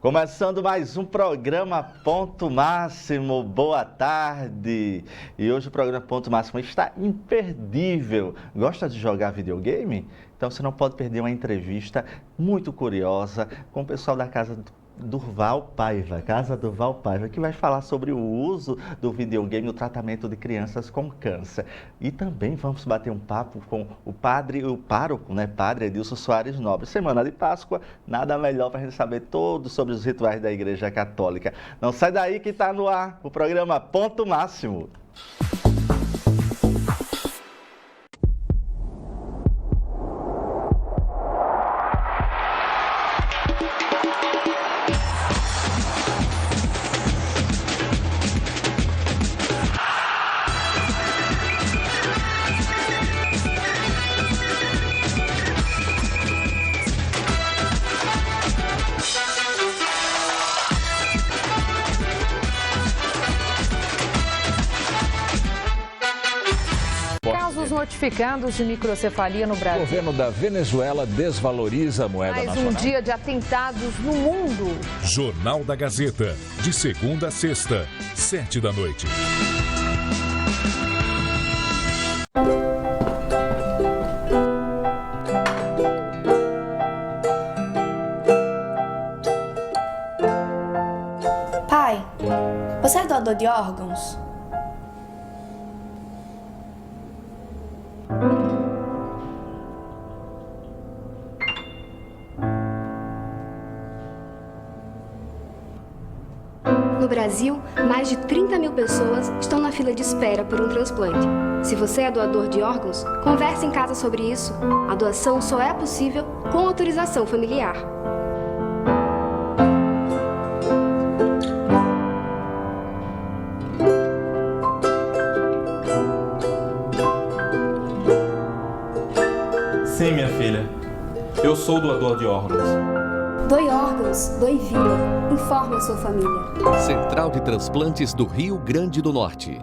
Começando mais um programa Ponto Máximo, boa tarde! E hoje o programa Ponto Máximo está imperdível. Gosta de jogar videogame? Então você não pode perder uma entrevista muito curiosa com o pessoal da Casa Durval Paiva, que vai falar sobre o uso do videogame no tratamento de crianças com câncer. E também vamos bater um papo com o padre e o pároco, Padre Edilson Soares Nobre. Semana de Páscoa, nada melhor para a gente saber tudo sobre os rituais da Igreja Católica. Não sai daí que está no ar o programa Ponto Máximo. Notificados de microcefalia no Brasil. O governo da Venezuela desvaloriza a moeda nacional. Mais um dia de atentados no mundo. Jornal da Gazeta, de segunda a sexta, 19h. Pai, você é doador de órgãos? No Brasil, mais de 30 mil pessoas estão na fila de espera por um transplante. Se você é doador de órgãos, converse em casa sobre isso. A doação só é possível com autorização familiar. Sim, minha filha. Eu sou doador de órgãos. Doe órgãos, doe vida. Informe a sua família. Central de Transplantes do Rio Grande do Norte.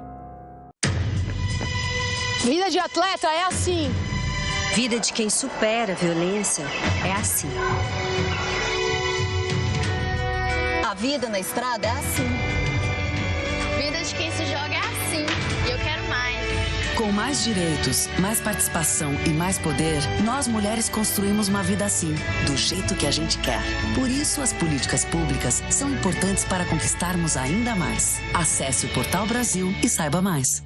Vida de atleta é assim. Vida de quem supera a violência é assim. A vida na estrada é assim. Vida de quem se joga é assim. E eu quero mais. Com mais direitos, mais participação e mais poder, nós mulheres construímos uma vida assim, do jeito que a gente quer. Por isso, as políticas públicas são importantes para conquistarmos ainda mais. Acesse o Portal Brasil e saiba mais.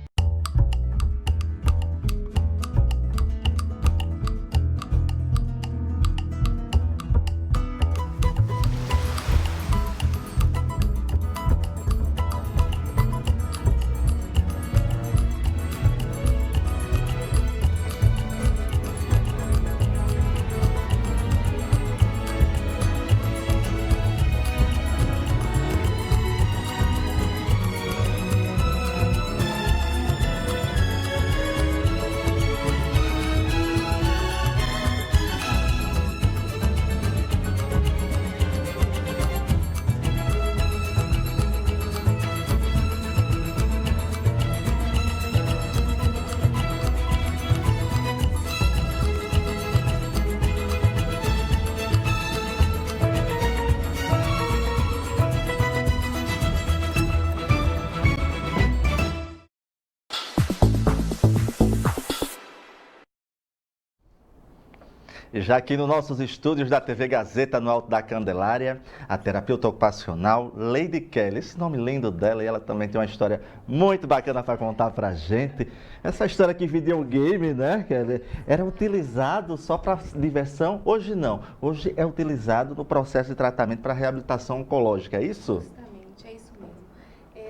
E já aqui nos nossos estúdios da TV Gazeta, no Alto da Candelária, a terapeuta ocupacional Lady Kelly. Esse nome lindo dela, e ela também tem uma história muito bacana para contar pra gente. Essa história que videogame, Kelly, era utilizado só para diversão. Hoje não. Hoje é utilizado no processo de tratamento para reabilitação oncológica, é isso? Justamente, é isso mesmo.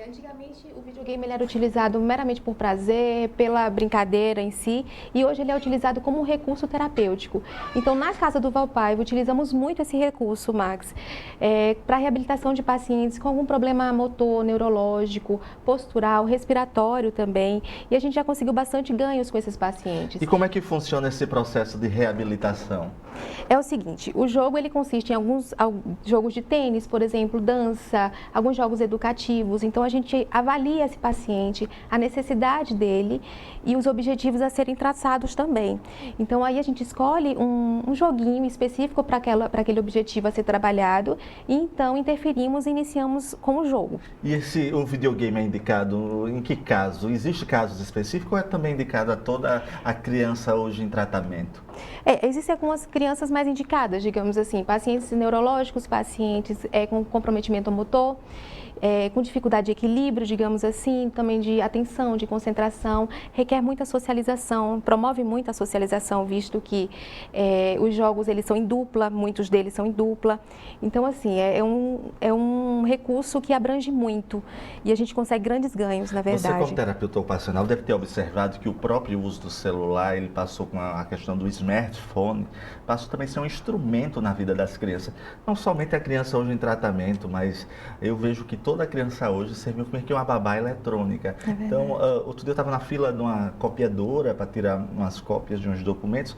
Antigamente o videogame ele era utilizado meramente por prazer, pela brincadeira em si, e hoje ele é utilizado como um recurso terapêutico. Então, na Casa Durval Paiva, utilizamos muito esse recurso, Max, para reabilitação de pacientes com algum problema motor, neurológico, postural, respiratório também, e a gente já conseguiu bastante ganhos com esses pacientes. E como é que funciona esse processo de reabilitação? É o seguinte, o jogo ele consiste em alguns jogos de tênis, por exemplo, dança, alguns jogos educativos, então a gente avalia esse desse paciente, a necessidade dele e os objetivos a serem traçados também. Então aí a gente escolhe um joguinho específico para aquele objetivo a ser trabalhado e então interferimos e iniciamos com o jogo. E o videogame é indicado em que caso? Existe casos específicos ou é também indicado a toda a criança hoje em tratamento? Existem algumas crianças mais indicadas, digamos assim, pacientes neurológicos, pacientes com comprometimento motor, com dificuldade de equilíbrio, digamos assim, também de atenção, de concentração, requer muita socialização, promove muita socialização, visto que os jogos eles são em dupla, muitos deles são em dupla. Então, assim, é um recurso que abrange muito e a gente consegue grandes ganhos, na verdade. Você, como terapeuta ocupacional, deve ter observado que o próprio uso do celular, ele passou com a questão do smartphone, passou também a ser um instrumento na vida das crianças. Não somente a criança hoje em tratamento, mas eu vejo que toda criança hoje serviu como que uma babá eletrônica. Então, outro dia eu estava na fila de uma copiadora para tirar umas cópias de uns documentos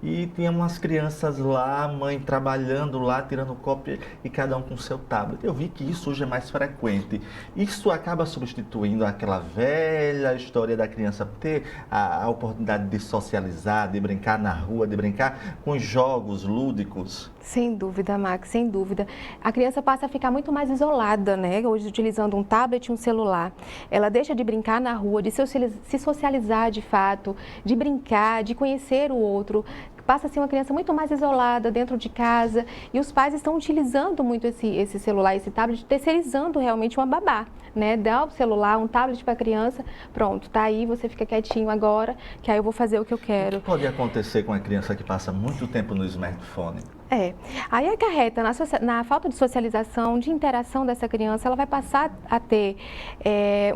e tinha umas crianças lá, mãe trabalhando lá, tirando cópia e cada um com seu tablet. Eu vi que isso hoje é mais frequente. Isso acaba substituindo aquela velha história da criança ter a oportunidade de socializar, de brincar na rua, de brincar com jogos lúdicos. Sem dúvida, Max, sem dúvida. A criança passa a ficar muito mais isolada, né? Hoje, utilizando um tablet e um celular. Ela deixa de brincar na rua, de se socializar de fato, de brincar, de conhecer o outro. Passa a ser uma criança muito mais isolada dentro de casa e os pais estão utilizando muito esse celular, esse tablet, terceirizando realmente uma babá, né? Dá o celular, um tablet para a criança, pronto, tá aí, você fica quietinho agora, que aí eu vou fazer o que eu quero. O que pode acontecer com a criança que passa muito tempo no smartphone? Aí acarreta na falta de socialização, de interação dessa criança, ela vai passar a ter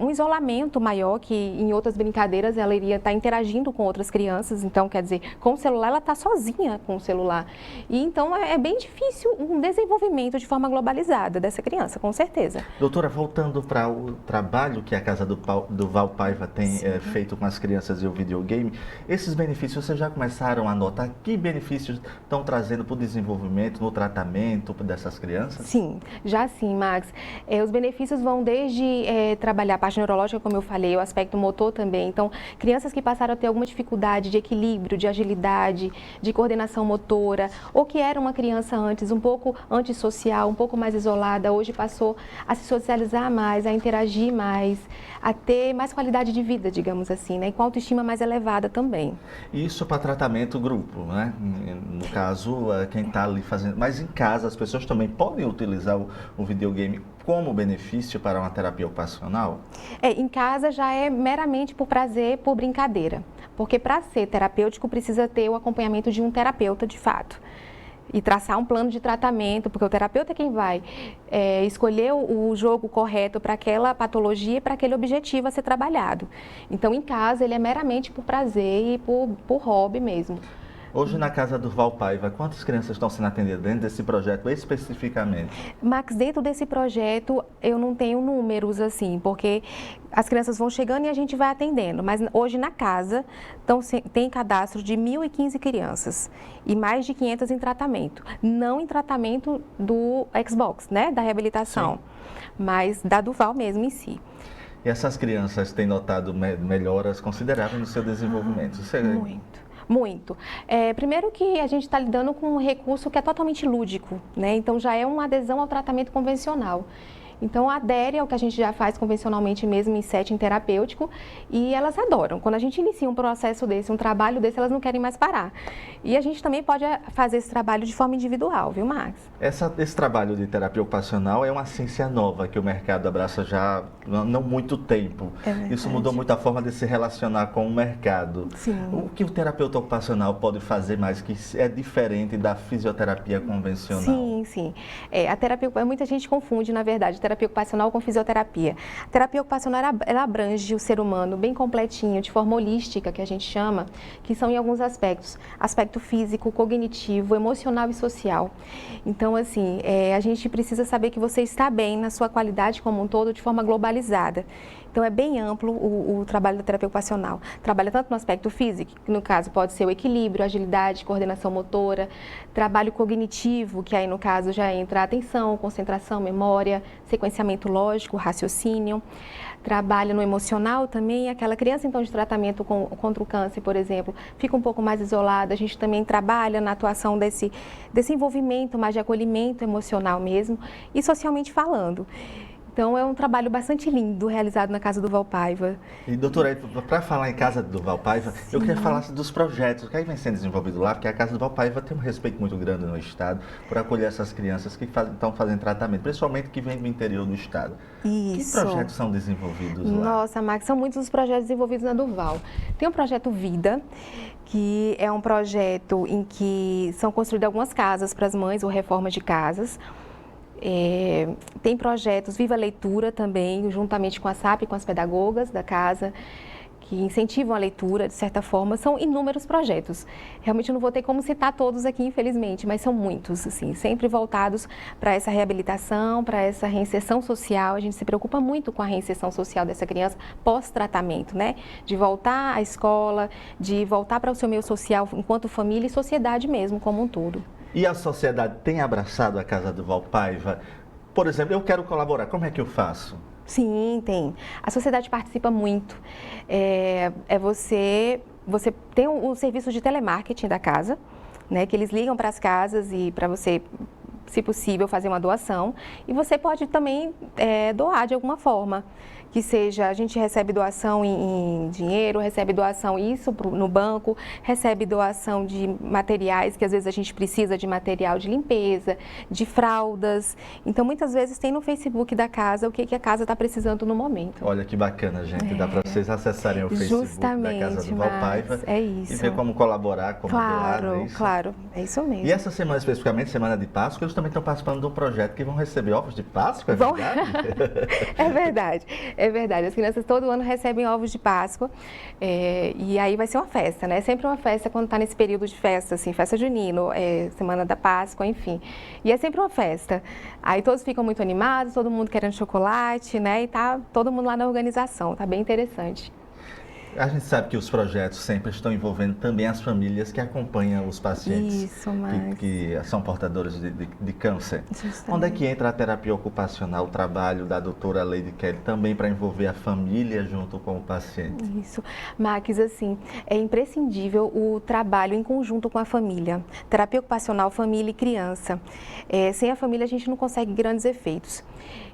um isolamento maior, que em outras brincadeiras ela iria estar interagindo com outras crianças, então quer dizer, com o celular ela está sozinha com o celular. E então é bem difícil um desenvolvimento de forma globalizada dessa criança, com certeza. Doutora, voltando para o trabalho que a Casa do Valpaiva tem feito com as crianças e o videogame, esses benefícios vocês já começaram a notar? Que benefícios estão trazendo para o desenvolvimento, no tratamento dessas crianças? Sim, já sim, Max. Os benefícios vão desde trabalhar a parte neurológica, como eu falei, o aspecto motor também. Então, crianças que passaram a ter alguma dificuldade de equilíbrio, de agilidade, de coordenação motora, ou que era uma criança antes um pouco antissocial, um pouco mais isolada, hoje passou a se socializar mais, a interagir mais, a ter mais qualidade de vida, digamos assim, né? E com autoestima mais elevada também. Isso para tratamento grupo, né? No caso, quem está ali fazendo... Mas em casa, as pessoas também podem utilizar o videogame como benefício para uma terapia ocupacional? Em casa já é meramente por prazer, por brincadeira. Porque para ser terapêutico precisa ter o acompanhamento de um terapeuta de fato. E traçar um plano de tratamento, porque o terapeuta é quem vai escolher o jogo correto para aquela patologia e para aquele objetivo a ser trabalhado. Então, em casa, ele é meramente por prazer e por hobby mesmo. Hoje, na Casa do Valpaiva, quantas crianças estão sendo atendidas dentro desse projeto especificamente? Max, dentro desse projeto eu não tenho números assim, porque as crianças vão chegando e a gente vai atendendo. Mas hoje na casa tem cadastro de 1.015 crianças e mais de 500 em tratamento. Não em tratamento do Xbox, né, da reabilitação, sim, mas da Duval mesmo em si. E essas crianças têm notado melhoras consideráveis no seu desenvolvimento? Muito. Primeiro que a gente está lidando com um recurso que é totalmente lúdico, né? Então já é uma adesão ao tratamento convencional. Então, adere ao que a gente já faz convencionalmente mesmo em setting terapêutico e elas adoram. Quando a gente inicia um processo desse, um trabalho desse, elas não querem mais parar. E a gente também pode fazer esse trabalho de forma individual, viu, Max? Esse trabalho de terapia ocupacional é uma ciência nova que o mercado abraça já não muito tempo. Isso mudou muito a forma de se relacionar com o mercado. Sim. O que o terapeuta ocupacional pode fazer mais que é diferente da fisioterapia convencional? Sim. A terapia, muita gente confunde, na verdade, terapia ocupacional com fisioterapia. A terapia ocupacional, ela abrange o ser humano bem completinho, de forma holística, que a gente chama, que são em alguns aspectos. Aspecto físico, cognitivo, emocional e social. Então, assim, a gente precisa saber que você está bem na sua qualidade como um todo, de forma globalizada. Então, é bem amplo o trabalho da terapia ocupacional. Trabalha tanto no aspecto físico, que no caso pode ser o equilíbrio, agilidade, coordenação motora, trabalho cognitivo, que aí no caso caso já entra atenção, concentração, memória, sequenciamento lógico, raciocínio. Trabalha no emocional também, aquela criança então de tratamento contra o câncer, por exemplo, fica um pouco mais isolada. A gente também trabalha na atuação desse envolvimento, mais de acolhimento emocional mesmo e socialmente falando. Então, é um trabalho bastante lindo realizado na Casa do Valpaiva. E, doutora, para falar em Casa do Valpaiva, sim, eu queria falar dos projetos, o que vem sendo desenvolvido lá, porque a Casa do Valpaiva tem um respeito muito grande no Estado por acolher essas crianças que estão fazendo tratamento, principalmente que vêm do interior do Estado. Isso. Que projetos são desenvolvidos lá? Nossa, Max, são muitos os projetos desenvolvidos na Duval. Tem o projeto Vida, que é um projeto em que são construídas algumas casas para as mães ou reformas de casas. Tem projetos Viva Leitura também, juntamente com a SAP e com as pedagogas da casa, que incentivam a leitura, de certa forma. São inúmeros projetos. Realmente não vou ter como citar todos aqui, infelizmente, mas são muitos, assim, sempre voltados para essa reabilitação, para essa reinserção social. A gente se preocupa muito com a reinserção social dessa criança pós-tratamento, né? De voltar à escola, de voltar para o seu meio social enquanto família e sociedade mesmo, como um todo. E a sociedade tem abraçado a Casa do Valpaiva? Por exemplo, eu quero colaborar, como é que eu faço? Sim, tem. A sociedade participa muito. Você tem o serviço de telemarketing da casa, né, que eles ligam para as casas e para você, se possível, fazer uma doação. E você pode também doar de alguma forma. Que seja, a gente recebe doação em dinheiro, recebe doação no banco, recebe doação de materiais, que às vezes a gente precisa de material de limpeza, de fraldas. Então, muitas vezes tem no Facebook da casa o que a casa está precisando no momento. Olha que bacana, gente. Dá para vocês acessarem o Facebook da Casa do Valpaiva e ver como colaborar, como doar. É isso? Claro, é isso mesmo. E essa semana, especificamente, Semana de Páscoa, eles também estão participando de um projeto que vão receber ovos de Páscoa, é verdade? É verdade. É verdade, as crianças todo ano recebem ovos de Páscoa e aí vai ser uma festa, né? Sempre uma festa quando está nesse período de festa, assim, festa junina, Semana da Páscoa, enfim. E é sempre uma festa. Aí todos ficam muito animados, todo mundo querendo chocolate, né? E tá todo mundo lá na organização, tá bem interessante. A gente sabe que os projetos sempre estão envolvendo também as famílias que acompanham os pacientes que são portadores de câncer. Justamente. Onde é que entra a terapia ocupacional, o trabalho da doutora Lady Kelly, também para envolver a família junto com o paciente? Isso. Max, assim, é imprescindível o trabalho em conjunto com a família. Terapia ocupacional, família e criança. Sem a família a gente não consegue grandes efeitos.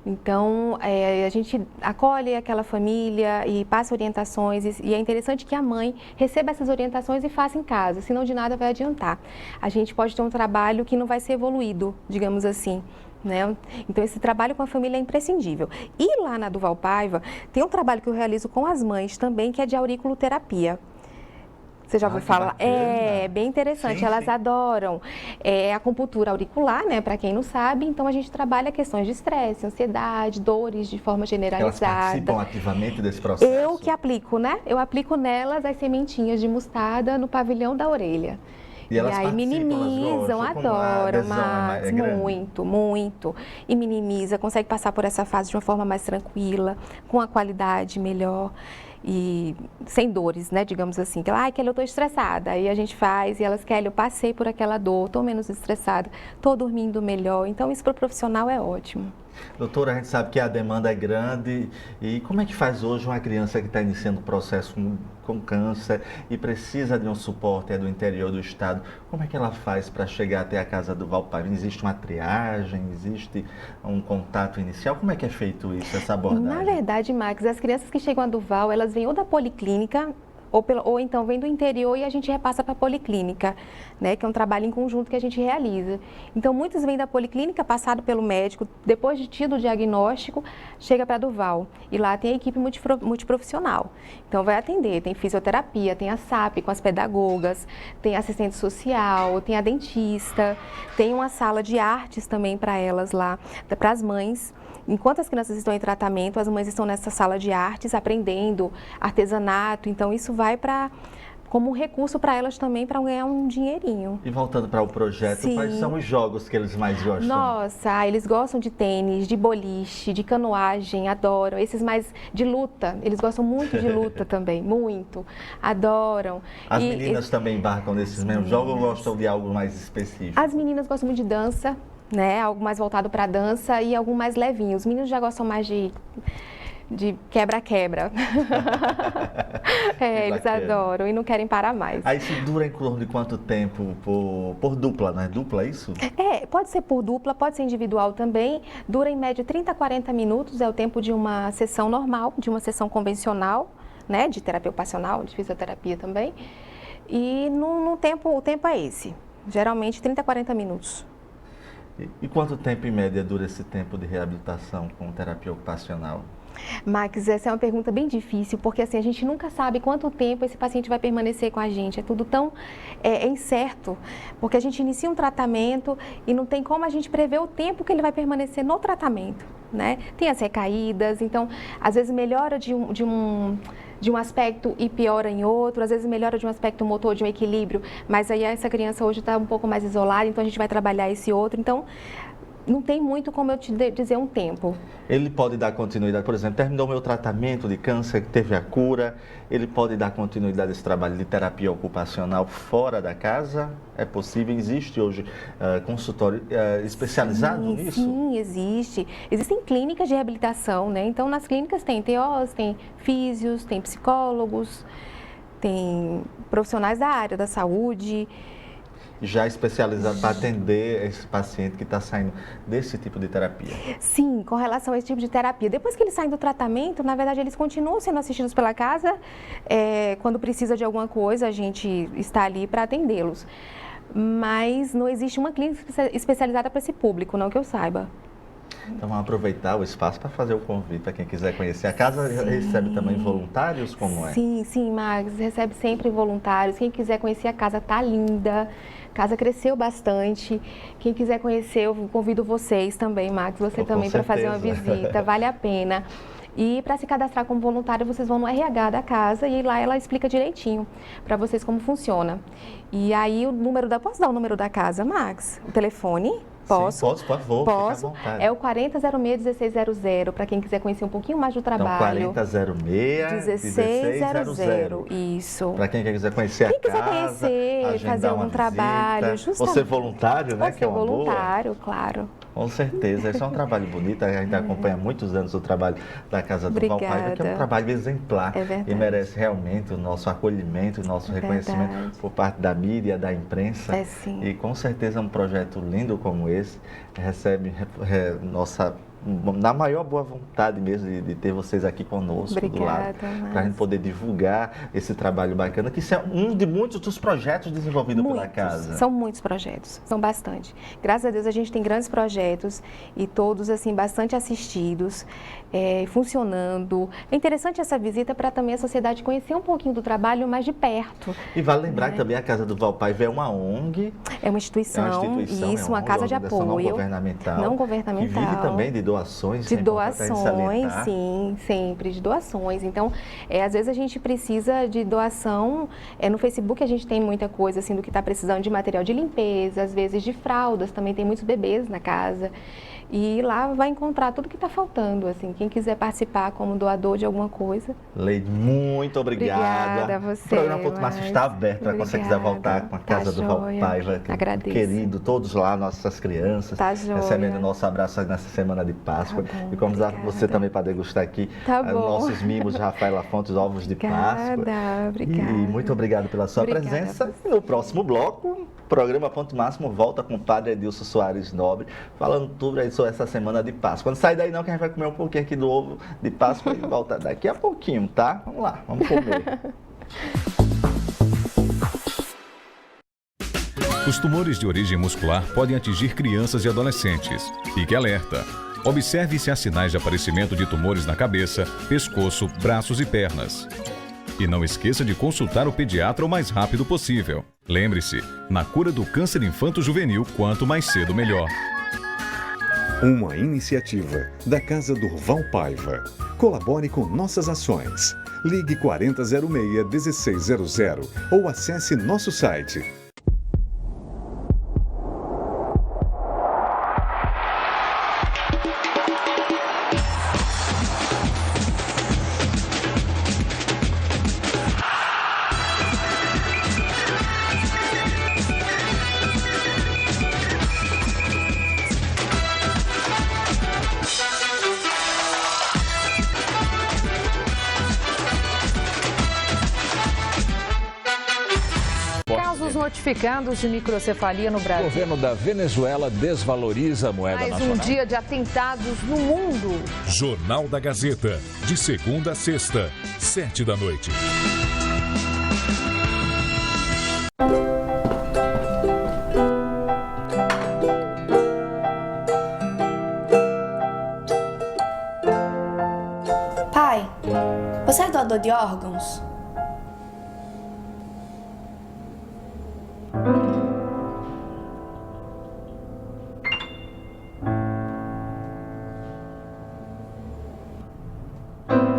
Então, a gente acolhe aquela família e passa orientações e é interessante que a mãe receba essas orientações e faça em casa, senão de nada vai adiantar. A gente pode ter um trabalho que não vai ser evoluído, digamos assim. Né? Então, esse trabalho com a família é imprescindível. E lá na do Valpaiva, tem um trabalho que eu realizo com as mães também, que é de auriculoterapia. Você já ouviu falar? É bem interessante, sim, elas adoram. É acupuntura auricular, né, para quem não sabe. Então, a gente trabalha questões de estresse, ansiedade, dores de forma generalizada. Elas participam ativamente desse processo? Eu que aplico, né? Eu aplico nelas as sementinhas de mostarda no pavilhão da orelha. E aí minimizam, adoram, mas muito. E minimiza, consegue passar por essa fase de uma forma mais tranquila, com a qualidade melhor e sem dores, né, digamos assim. Kelly, eu estou estressada. Aí a gente faz e elas, Kelly, eu passei por aquela dor, estou menos estressada, estou dormindo melhor. Então, isso para o profissional é ótimo. Doutora, a gente sabe que a demanda é grande e como é que faz hoje uma criança que está iniciando o processo com câncer e precisa de um suporte do interior do estado, como é que ela faz para chegar até a Casa do Valpaiva? Existe uma triagem, existe um contato inicial? Como é que é feito isso, essa abordagem? Na verdade, Max, as crianças que chegam a Duval, elas vêm ou da policlínica, ou então vem do interior e a gente repassa para a policlínica, né, que é um trabalho em conjunto que a gente realiza. Então, muitos vêm da policlínica, passado pelo médico, depois de tido o diagnóstico, chega para Duval. E lá tem a equipe multiprofissional. Então, vai atender, tem fisioterapia, tem a SAP com as pedagogas, tem assistente social, tem a dentista, tem uma sala de artes também para elas lá, para as mães. Enquanto as crianças estão em tratamento, as mães estão nessa sala de artes aprendendo artesanato, então isso vai como um recurso para elas também, para ganhar um dinheirinho. E voltando para o projeto, sim, quais são os jogos que eles mais gostam? Nossa, eles gostam de tênis, de boliche, de canoagem, adoram. Esses mais de luta, eles gostam muito de luta também, muito, adoram. As meninas também embarcam nesses mesmos jogos ou gostam de algo mais específico? As meninas gostam muito de dança. né? Algo mais voltado para dança e algo mais levinho. Os meninos já gostam mais de quebra-quebra. Eles adoram e não querem parar mais. Aí isso dura em torno de quanto tempo por dupla, não é? Dupla, é isso? Pode ser por dupla, pode ser individual também. Dura em média 30 a 40 minutos, é o tempo de uma sessão normal, de uma sessão convencional, né? De terapia ocupacional, de fisioterapia também. E o tempo é esse, geralmente 30 a 40 minutos. E quanto tempo em média dura esse tempo de reabilitação com terapia ocupacional? Max, essa é uma pergunta bem difícil, porque assim, a gente nunca sabe quanto tempo esse paciente vai permanecer com a gente. É tudo tão incerto, porque a gente inicia um tratamento e não tem como a gente prever o tempo que ele vai permanecer no tratamento, né? Tem as recaídas, então, às vezes melhora de um aspecto e piora em outro, às vezes melhora de um aspecto motor, de um equilíbrio, mas aí essa criança hoje está um pouco mais isolada, então a gente vai trabalhar esse outro. Então, não tem muito como eu te dizer um tempo. Ele pode dar continuidade, por exemplo, terminou o meu tratamento de câncer, teve a cura, ele pode dar continuidade a esse trabalho de terapia ocupacional fora da casa? É possível? Existe hoje consultório especializado nisso? Sim, existe. Existem clínicas de reabilitação, né? Então, nas clínicas tem TOs, tem físios, tem psicólogos, tem profissionais da área da saúde. Já especializado para atender esse paciente que está saindo desse tipo de terapia? Sim, com relação a esse tipo de terapia. Depois que eles saem do tratamento, na verdade, eles continuam sendo assistidos pela casa. Quando precisa de alguma coisa, a gente está ali para atendê-los. Mas não existe uma clínica especializada para esse público, não que eu saiba. Então vamos aproveitar o espaço para fazer o convite para quem quiser conhecer. A casa recebe também voluntários, como é? Sim, Max, recebe sempre voluntários. Quem quiser conhecer a casa tá linda, a casa cresceu bastante. Quem quiser conhecer, eu convido vocês também, Max, você também para fazer uma visita, vale a pena. E para se cadastrar como voluntário, vocês vão no RH da casa e lá ela explica direitinho para vocês como funciona. E aí posso dar o número da casa, Max? O telefone? Posso? Sim, por favor, posso. Fica à vontade. É o 4006-1600, para quem quiser conhecer um pouquinho mais do trabalho. Então, 4006-1600, isso. Para quem quiser conhecer a casa, conhecer, fazer algum trabalho. Você voluntário, né? Que é uma voluntário, claro. Com certeza, esse é um trabalho bonito, a gente acompanha há muitos anos o trabalho da Casa do Valpaiva, que é um trabalho exemplar e merece realmente o nosso acolhimento, o nosso reconhecimento por parte da mídia, da imprensa. E com certeza um projeto lindo como esse recebe na maior boa vontade mesmo de ter vocês aqui conosco do lado, para a gente poder divulgar esse trabalho bacana, que isso é um de muitos dos projetos desenvolvidos pela casa. São muitos projetos, são bastante. Graças a Deus a gente tem grandes projetos e todos assim bastante assistidos, funcionando. É interessante essa visita para também a sociedade conhecer um pouquinho do trabalho mais de perto. E vale lembrar que também a Casa do Valpaiva é uma ONG. É uma instituição, isso, uma casa de apoio. Não governamental. Que vive também de doações. De doações, sim, sempre de doações. Então, às vezes a gente precisa de doação. No Facebook a gente tem muita coisa assim do que está precisando de material de limpeza, às vezes de fraldas, também tem muitos bebês na casa. E lá vai encontrar tudo que está faltando, assim, quem quiser participar como doador de alguma coisa. Leide, muito obrigada. Obrigada a você. O programa Ponto Máximo está aberto para quem você quiser voltar com a Casa do Valpaiva. Agradeço. Querido, todos lá, nossas crianças, recebendo o nosso abraço nessa semana de Páscoa. E convidar você também para degustar aqui nossos mimos de Rafaela Fontes, ovos de Páscoa. Obrigada. E muito obrigado pela sua presença. E no próximo bloco, o programa Ponto Máximo volta com o Padre Edilson Soares Nobre, falando tudo aí sobre essa semana de Páscoa. Não sai daí não, que a gente vai comer um pouquinho aqui do ovo de Páscoa e volta daqui a pouquinho, tá? Vamos lá, vamos comer. Os tumores de origem muscular podem atingir crianças e adolescentes. Fique alerta. Observe se há sinais de aparecimento de tumores na cabeça, pescoço, braços e pernas. E não esqueça de consultar o pediatra o mais rápido possível. Lembre-se, na cura do câncer infanto-juvenil, quanto mais cedo melhor. Uma iniciativa da Casa do Valpaiva. Colabore com nossas ações. Ligue 4006-1600 ou acesse nosso site. notificados de microcefalia no O Brasil. governo da Venezuela desvaloriza a moeda Mais nacional. um dia de atentados no mundo. Jornal da Gazeta, de segunda a sexta, 19h. Pai, você é doador de órgãos?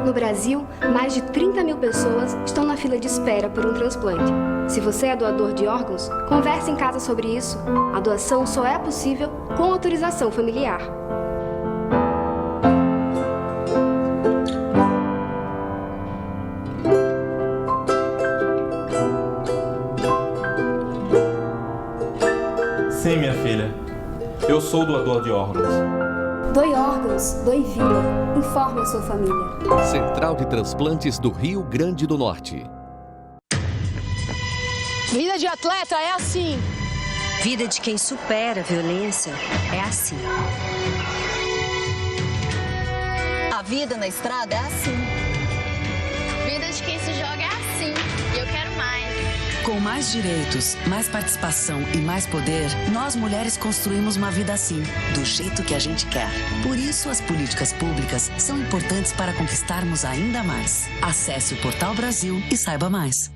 No Brasil, mais de 30 mil pessoas estão na fila de espera por um transplante. Se você é doador de órgãos, converse em casa sobre isso. A doação só é possível com autorização familiar. Sim, minha filha. Eu sou doador de órgãos. Doe órgãos, doe vida. Informe a sua família. Central de Transplantes do Rio Grande do Norte. Vida de atleta é assim. Vida de quem supera a violência é assim. A vida na estrada é assim. Vida de quem se joga é assim. E eu quero mais. Com mais direitos, mais participação e mais poder, nós mulheres construímos uma vida assim, do jeito que a gente quer. Por isso, as políticas públicas são importantes para conquistarmos ainda mais. Acesse o Portal Brasil e saiba mais.